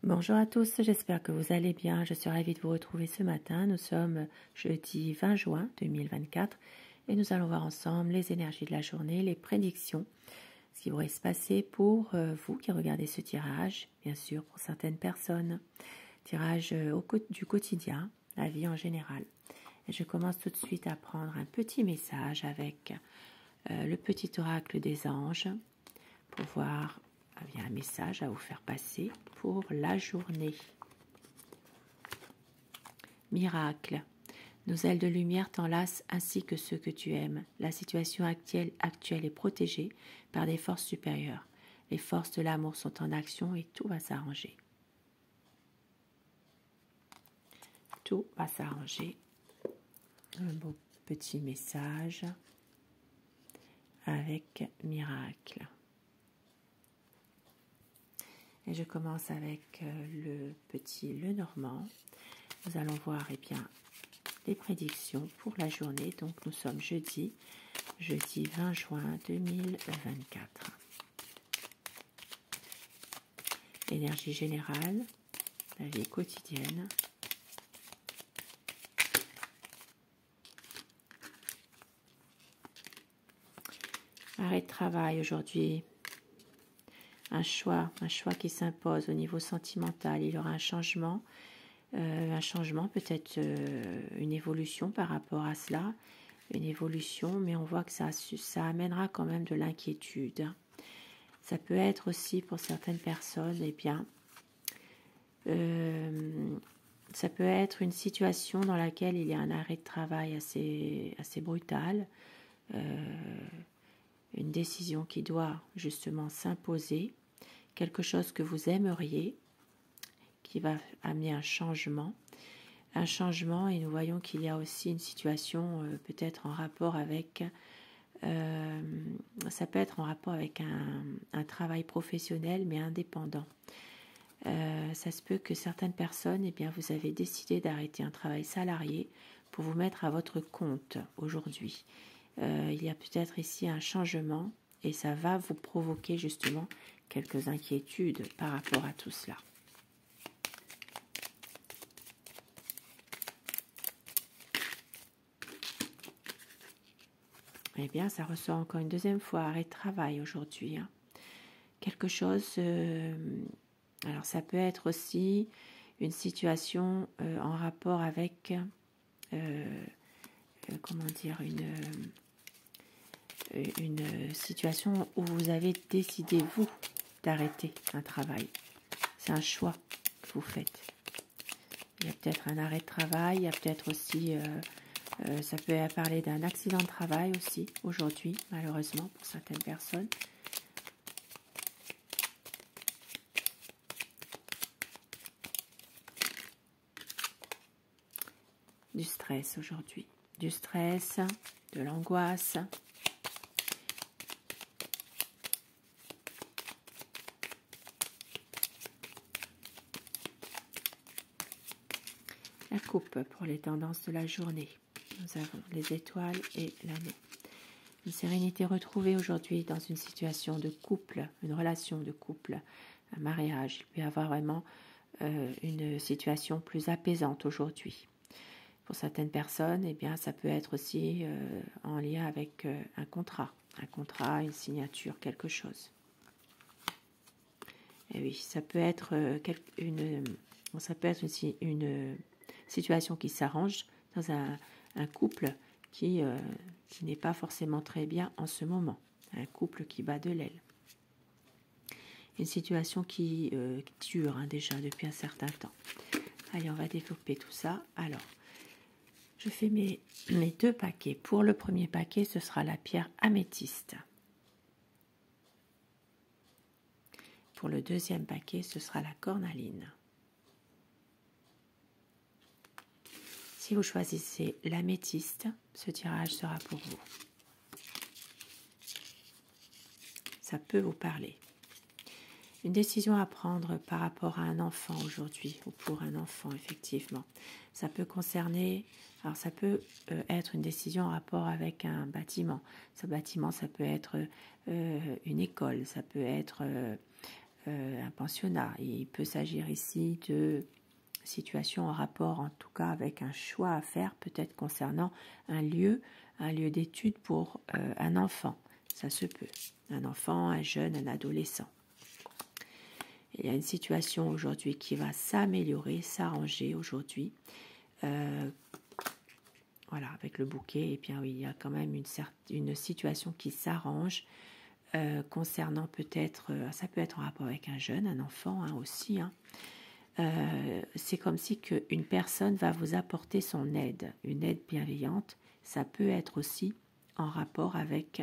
Bonjour à tous, j'espère que vous allez bien. Je suis ravie de vous retrouver ce matin. Nous sommes jeudi 20 juin 2024 et nous allons voir ensemble les énergies de la journée, les prédictions, ce qui pourrait se passer pour vous qui regardez ce tirage, bien sûr pour certaines personnes. Tirage du quotidien, la vie en général. Et je commence tout de suite à prendre un petit message avec le petit oracle des anges pour voir un message à vous faire passer pour la journée. Miracle. Nos ailes de lumière t'enlacent ainsi que ceux que tu aimes. La situation actuelle est protégée par des forces supérieures. Les forces de l'amour sont en action et tout va s'arranger. Tout va s'arranger. Un beau petit message avec miracle. Et je commence avec le petit Lenormand. Nous allons voir les prédictions pour la journée. Donc nous sommes jeudi 20 juin 2024. Énergie générale, la vie quotidienne. Arrêt de travail aujourd'hui. Un choix qui s'impose au niveau sentimental. Il y aura un changement peut-être une évolution par rapport à cela, une évolution, mais on voit que ça amènera quand même de l'inquiétude. Ça peut être aussi pour certaines personnes, ça peut être une situation dans laquelle il y a un arrêt de travail assez brutal, une décision qui doit justement s'imposer, quelque chose que vous aimeriez, qui va amener un changement, et nous voyons qu'il y a aussi une situation peut-être en rapport avec, ça peut être en rapport avec un travail professionnel mais indépendant. Ça se peut que certaines personnes, vous avez décidé d'arrêter un travail salarié pour vous mettre à votre compte aujourd'hui. Il y a peut-être ici un changement et ça va vous provoquer justement quelques inquiétudes par rapport à tout cela. Ça ressort encore une deuxième fois, arrêt de travail aujourd'hui. Quelque chose, alors ça peut être aussi une situation en rapport avec, une situation où vous avez décidé, vous, d'arrêter un travail. C'est un choix que vous faites. Il y a peut-être un arrêt de travail, il y a peut-être aussi... ça peut parler d'un accident de travail aussi, aujourd'hui, malheureusement, pour certaines personnes. Du stress aujourd'hui. Du stress, de l'angoisse. La coupe pour les tendances de la journée. Nous avons les étoiles et l'année. Une sérénité retrouvée aujourd'hui dans une situation de couple, une relation de couple, un mariage. Il peut y avoir vraiment une situation plus apaisante aujourd'hui. Pour certaines personnes, ça peut être aussi en lien avec un contrat, une signature, quelque chose. Et oui, ça peut être une situation qui s'arrange dans un couple qui n'est pas forcément très bien en ce moment. Un couple qui bat de l'aile. Une situation qui dure déjà depuis un certain temps. Allez, on va développer tout ça. Alors, je fais mes deux paquets. Pour le premier paquet, ce sera la pierre améthyste. Pour le deuxième paquet, ce sera la cornaline. Si vous choisissez l'améthyste, ce tirage sera pour vous. Ça peut vous parler. Une décision à prendre par rapport à un enfant aujourd'hui, ou pour un enfant, effectivement. Ça peut concerner, alors ça peut être une décision en rapport avec un bâtiment. Ce bâtiment, ça peut être une école, ça peut être un pensionnat. Il peut s'agir ici de situations en rapport, en tout cas, avec un choix à faire, peut-être concernant un lieu d'étude pour un enfant. Ça se peut. Un enfant, un jeune, un adolescent. Il y a une situation aujourd'hui qui va s'améliorer, s'arranger aujourd'hui. Voilà, avec le bouquet, et bien oui, il y a quand même une situation qui s'arrange concernant peut-être, ça peut être en rapport avec un jeune, un enfant aussi. C'est comme si une personne va vous apporter son aide, une aide bienveillante. Ça peut être aussi en rapport avec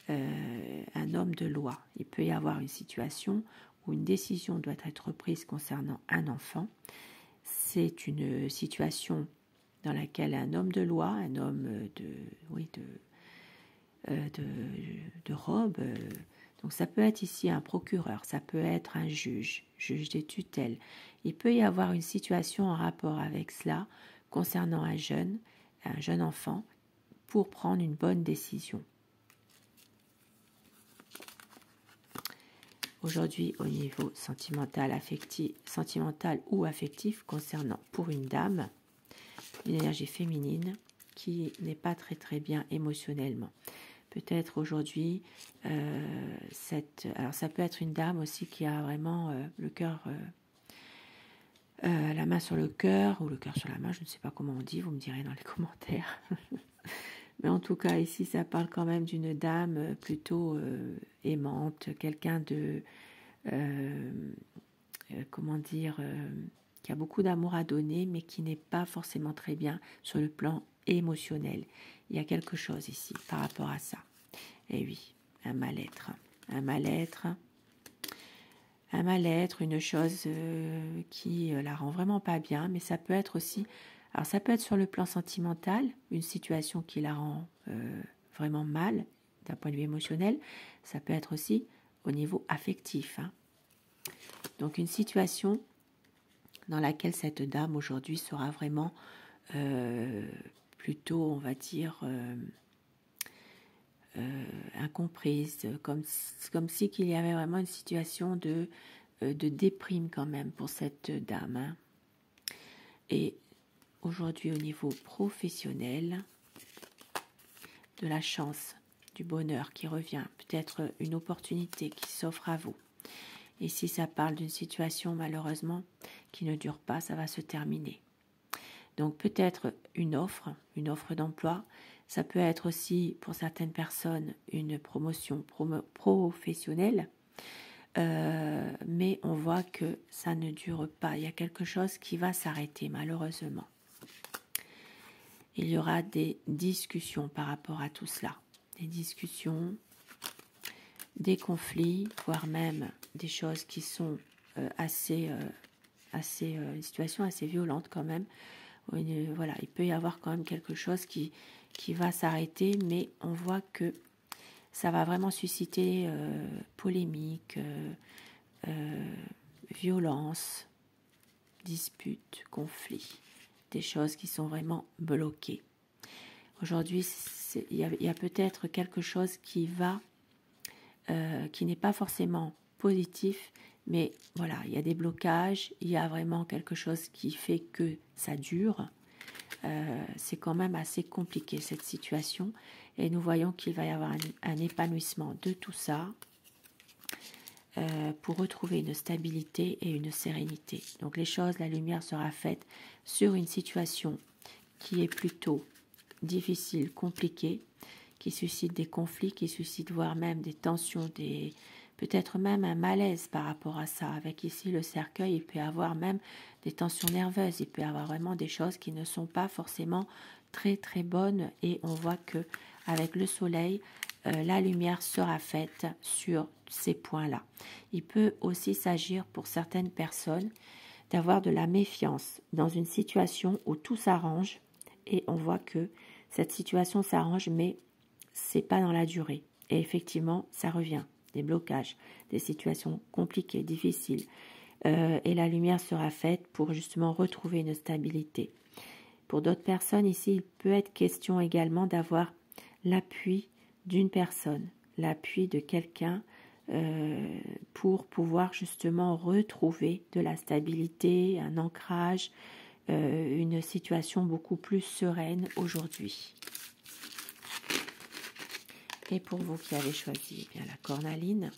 un homme de loi. Il peut y avoir une situation où une décision doit être prise concernant un enfant. C'est une situation dans laquelle un homme de loi, un homme de robe, donc ça peut être ici un procureur, ça peut être un juge des tutelles. Il peut y avoir une situation en rapport avec cela concernant un jeune enfant pour prendre une bonne décision. Aujourd'hui, au niveau sentimental ou affectif, concernant pour une dame, une énergie féminine qui n'est pas très très bien émotionnellement. Peut-être aujourd'hui, alors ça peut être une dame aussi qui a vraiment le cœur, la main sur le cœur ou le cœur sur la main, je ne sais pas comment on dit, vous me direz dans les commentaires. Mais en tout cas, ici, ça parle quand même d'une dame plutôt aimante, quelqu'un de, qui a beaucoup d'amour à donner, mais qui n'est pas forcément très bien sur le plan émotionnel. Il y a quelque chose ici par rapport à ça. Et oui, un mal-être, une chose qui la rend vraiment pas bien, mais ça peut être aussi, alors ça peut être sur le plan sentimental, une situation qui la rend vraiment mal d'un point de vue émotionnel, ça peut être aussi au niveau affectif. Donc une situation dans laquelle cette dame aujourd'hui sera vraiment plutôt, on va dire, incomprise, comme si qu'il y avait vraiment une situation de déprime quand même pour cette dame. Et aujourd'hui au niveau professionnel, de la chance, du bonheur qui revient, peut-être une opportunité qui s'offre à vous. Et si ça parle d'une situation malheureusement qui ne dure pas, ça va se terminer. Donc peut-être une offre d'emploi, ça peut être aussi pour certaines personnes une promotion professionnelle, mais on voit que ça ne dure pas. Il y a quelque chose qui va s'arrêter malheureusement. Il y aura des discussions par rapport à tout cela, des discussions, des conflits, voire même des choses qui sont une situation assez violente quand même. Voilà, il peut y avoir quand même quelque chose qui va s'arrêter, mais on voit que ça va vraiment susciter polémique, violence, dispute, conflit, des choses qui sont vraiment bloquées. Aujourd'hui, il y a peut-être quelque chose qui n'est pas forcément positif, mais voilà, il y a des blocages, il y a vraiment quelque chose qui fait que ça dure. C'est quand même assez compliqué cette situation, et nous voyons qu'il va y avoir un épanouissement de tout ça pour retrouver une stabilité et une sérénité. Donc les choses, la lumière sera faite sur une situation qui est plutôt difficile, compliquée, qui suscite des conflits, qui suscite voire même des tensions, peut-être même un malaise par rapport à ça. Avec ici le cercueil, il peut y avoir même des tensions nerveuses, il peut y avoir vraiment des choses qui ne sont pas forcément très très bonnes, et on voit que avec le soleil, la lumière sera faite sur ces points-là. Il peut aussi s'agir pour certaines personnes d'avoir de la méfiance dans une situation où tout s'arrange, et on voit que cette situation s'arrange, mais c'est pas dans la durée. Et effectivement, ça revient. Des blocages, des situations compliquées, difficiles. Et la lumière sera faite pour justement retrouver une stabilité. Pour d'autres personnes, ici, il peut être question également d'avoir l'appui d'une personne, l'appui de quelqu'un pour pouvoir justement retrouver de la stabilité, un ancrage, une situation beaucoup plus sereine aujourd'hui. Et pour vous qui avez choisi bien la cornaline,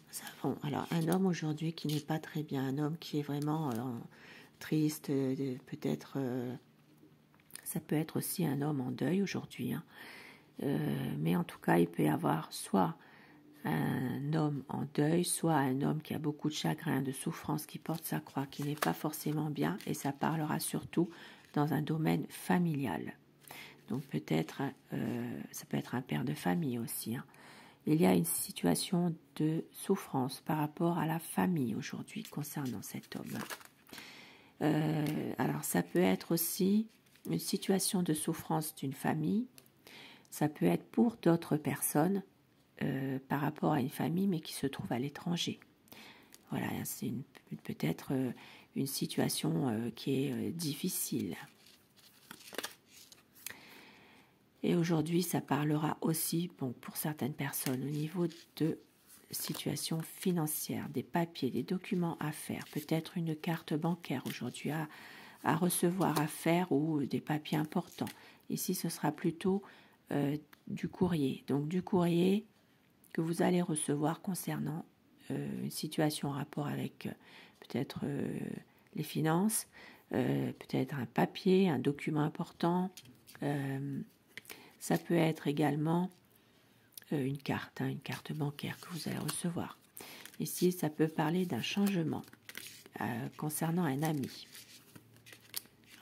nous avons alors un homme aujourd'hui qui n'est pas très bien, un homme qui est vraiment triste, peut-être, ça peut être aussi un homme en deuil aujourd'hui, hein. Mais en tout cas, il peut y avoir soit un homme en deuil, soit un homme qui a beaucoup de chagrin, de souffrance, qui porte sa croix, qui n'est pas forcément bien, et ça parlera surtout dans un domaine familial. Donc peut-être, ça peut être un père de famille aussi, hein. Il y a une situation de souffrance par rapport à la famille aujourd'hui concernant cet homme. Alors ça peut être aussi une situation de souffrance d'une famille, ça peut être pour d'autres personnes par rapport à une famille mais qui se trouve à l'étranger. Voilà, c'est peut-être une situation qui est difficile. Et aujourd'hui, ça parlera aussi, bon, pour certaines personnes, au niveau de situation financière, des papiers, des documents à faire, peut-être une carte bancaire aujourd'hui à recevoir, à faire, ou des papiers importants. Ici, ce sera plutôt du courrier. Donc du courrier que vous allez recevoir concernant une situation en rapport avec peut-être les finances, peut-être un papier, un document important. Ça peut être également une carte bancaire que vous allez recevoir. Ici, ça peut parler d'un changement concernant un ami.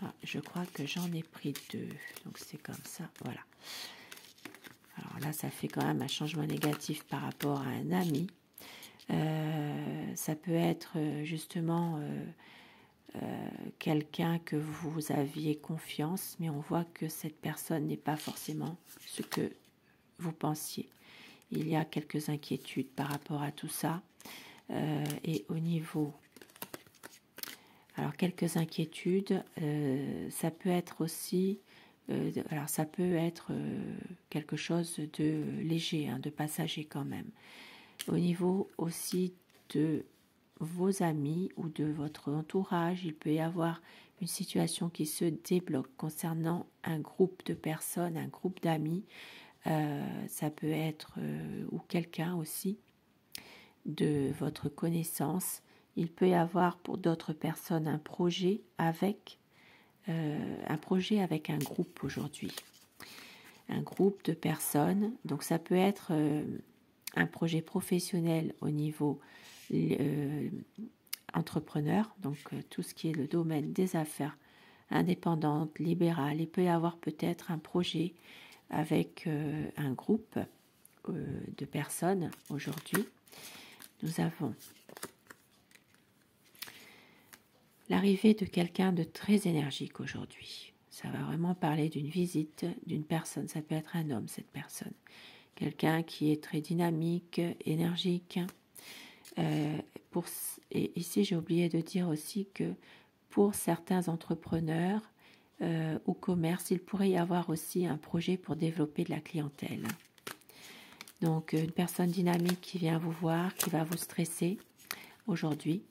Ah, je crois que j'en ai pris 2, donc c'est comme ça, voilà. Alors là, ça fait quand même un changement négatif par rapport à un ami. Ça peut être justement quelqu'un que vous aviez confiance, mais on voit que cette personne n'est pas forcément ce que vous pensiez. Il y a quelques inquiétudes par rapport à tout ça. Et au niveau... Alors, quelques inquiétudes, ça peut être aussi... alors, ça peut être quelque chose de léger, hein, de passager quand même. Au niveau aussi de vos amis ou de votre entourage, il peut y avoir une situation qui se débloque concernant un groupe de personnes, un groupe d'amis. Ça peut être ou quelqu'un aussi de votre connaissance. Il peut y avoir pour d'autres personnes un projet avec un groupe aujourd'hui. Un groupe de personnes. Donc ça peut être un projet professionnel au niveau entrepreneur, donc tout ce qui est le domaine des affaires indépendantes, libérales. Il peut y avoir peut-être un projet avec un groupe de personnes aujourd'hui. Nous avons l'arrivée de quelqu'un de très énergique aujourd'hui. Ça va vraiment parler d'une visite d'une personne. Ça peut être un homme, cette personne. Quelqu'un qui est très dynamique, énergique. Et ici, j'ai oublié de dire aussi que pour certains entrepreneurs ou commerces, il pourrait y avoir aussi un projet pour développer de la clientèle. Donc, une personne dynamique qui vient vous voir, qui va vous stresser aujourd'hui,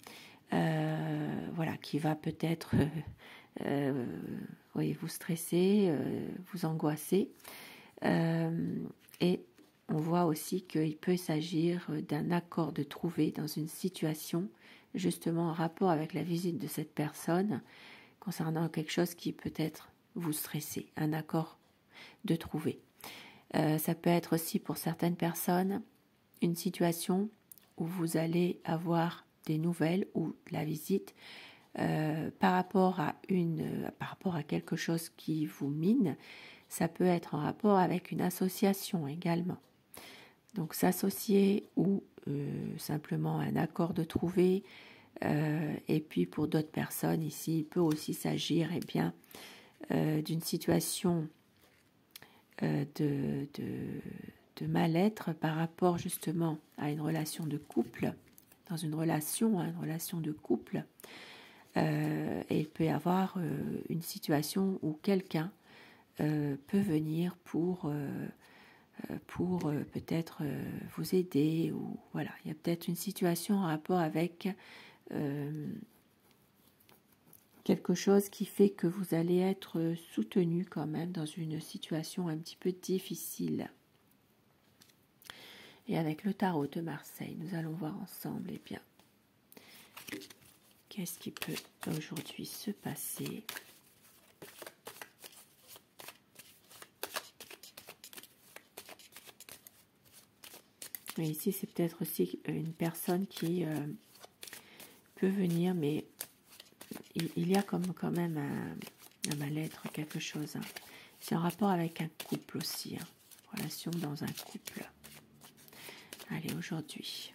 voilà, qui va peut-être vous stresser, vous angoisser. Et on voit aussi qu'il peut s'agir d'un accord de trouver dans une situation, justement en rapport avec la visite de cette personne, concernant quelque chose qui peut-être vous stresser, un accord de trouver. Ça peut être aussi pour certaines personnes une situation où vous allez avoir des nouvelles ou de la visite par rapport à quelque chose qui vous mine. Ça peut être en rapport avec une association également. Donc s'associer ou simplement un accord de trouver. Et puis pour d'autres personnes ici, il peut aussi s'agir d'une situation de mal-être par rapport justement à une relation de couple, dans une relation de couple. Et il peut y avoir une situation où quelqu'un peut venir pour pour peut-être vous aider, ou voilà, il y a peut-être une situation en rapport avec quelque chose qui fait que vous allez être soutenu quand même dans une situation un petit peu difficile. Et avec le tarot de Marseille, nous allons voir ensemble, eh bien, qu'est-ce qui peut aujourd'hui se passer? Et ici, c'est peut-être aussi une personne qui peut venir, mais il y a comme quand même un mal-être, quelque chose. Hein. C'est en rapport avec un couple aussi, hein. Relation dans un couple. Allez, aujourd'hui.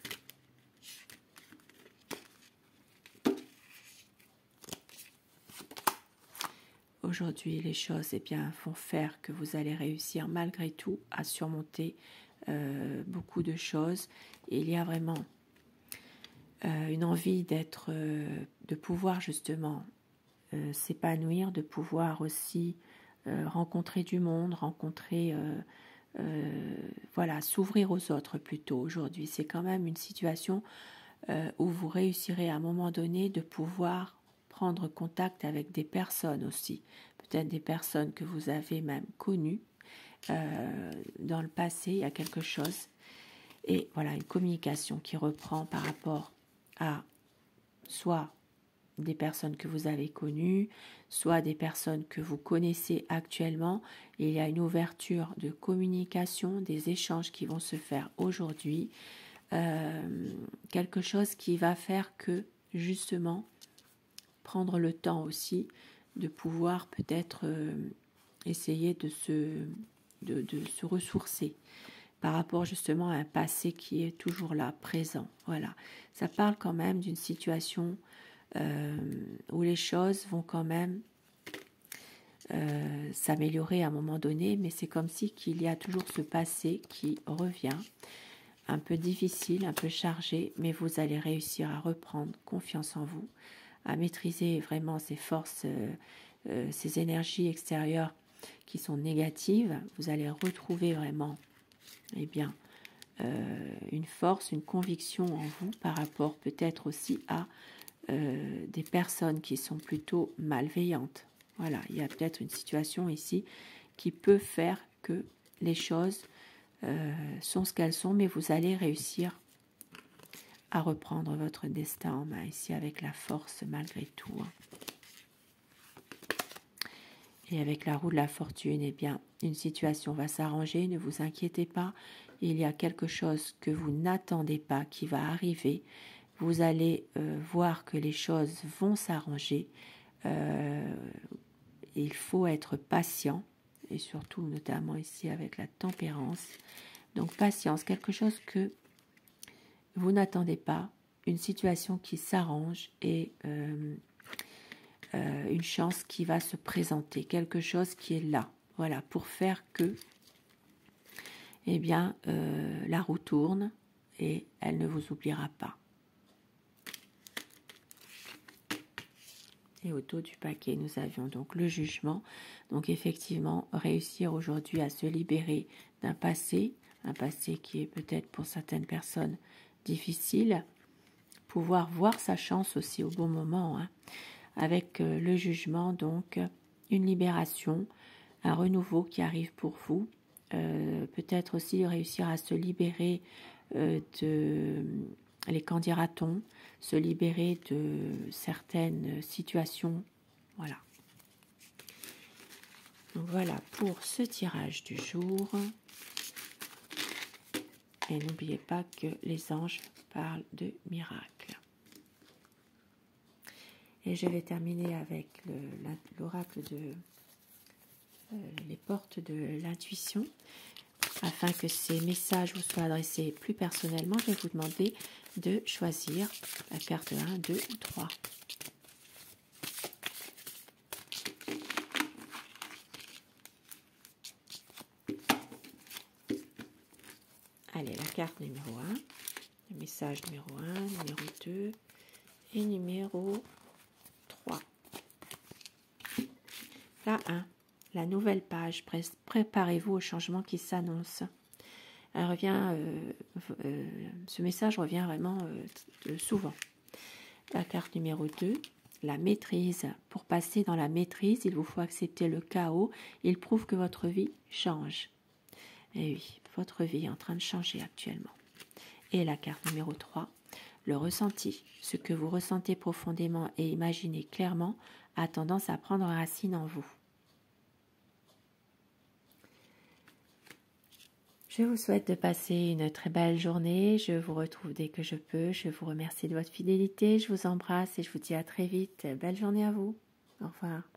Aujourd'hui, les choses font faire que vous allez réussir malgré tout à surmonter beaucoup de choses. Et il y a vraiment une envie de pouvoir justement s'épanouir, de pouvoir aussi rencontrer du monde, voilà, s'ouvrir aux autres plutôt aujourd'hui. C'est quand même une situation où vous réussirez à un moment donné de pouvoir prendre contact avec des personnes aussi, peut-être des personnes que vous avez même connues dans le passé, il y a quelque chose. Et voilà, une communication qui reprend par rapport à soit des personnes que vous avez connues, soit des personnes que vous connaissez actuellement. Et il y a une ouverture de communication, des échanges qui vont se faire aujourd'hui. Quelque chose qui va faire que, justement, prendre le temps aussi de pouvoir peut-être essayer de se ressourcer par rapport justement à un passé qui est toujours là, présent. Voilà, ça parle quand même d'une situation où les choses vont quand même s'améliorer à un moment donné, mais c'est comme si qu'il y a toujours ce passé qui revient, un peu difficile, un peu chargé, mais vous allez réussir à reprendre confiance en vous, à maîtriser vraiment ces forces, ces énergies extérieures qui sont négatives. Vous allez retrouver vraiment une force, une conviction en vous par rapport peut-être aussi à des personnes qui sont plutôt malveillantes. Voilà, il y a peut-être une situation ici qui peut faire que les choses sont ce qu'elles sont, mais vous allez réussir à reprendre votre destin en main ici avec la force malgré tout. Et avec la roue de la fortune, une situation va s'arranger, ne vous inquiétez pas. Il y a quelque chose que vous n'attendez pas qui va arriver. Vous allez voir que les choses vont s'arranger. Il faut être patient, et surtout notamment ici avec la tempérance. Donc patience, quelque chose que vous n'attendez pas, une situation qui s'arrange et une chance qui va se présenter, quelque chose qui est là, voilà, pour faire que la roue tourne et elle ne vous oubliera pas. Et au dos du paquet, nous avions donc le jugement. Donc effectivement, réussir aujourd'hui à se libérer d'un passé, un passé qui est peut-être pour certaines personnes difficile, pouvoir voir sa chance aussi au bon moment, hein, avec le jugement, donc une libération, un renouveau qui arrive pour vous, peut-être aussi réussir à se libérer qu'en dira-t-on, se libérer de certaines situations. Voilà. Donc voilà pour ce tirage du jour. Et n'oubliez pas que les anges parlent de miracles. Et je vais terminer avec l'oracle les portes de l'intuition. Afin que ces messages vous soient adressés plus personnellement, je vais vous demander de choisir la carte 1, 2 ou 3. Allez, la carte numéro 1, le message numéro 1, numéro 2 et numéro 3. La 1, la nouvelle page, préparez-vous au changement qui s'annonce. Elle revient, ce message revient vraiment souvent. La carte numéro 2, la maîtrise. Pour passer dans la maîtrise, il vous faut accepter le chaos. Il prouve que votre vie change. Et oui, votre vie est en train de changer actuellement. Et la carte numéro 3, le ressenti. Ce que vous ressentez profondément et imaginez clairement a tendance à prendre racine en vous. Je vous souhaite de passer une très belle journée. Je vous retrouve dès que je peux. Je vous remercie de votre fidélité. Je vous embrasse et je vous dis à très vite. Belle journée à vous. Au revoir.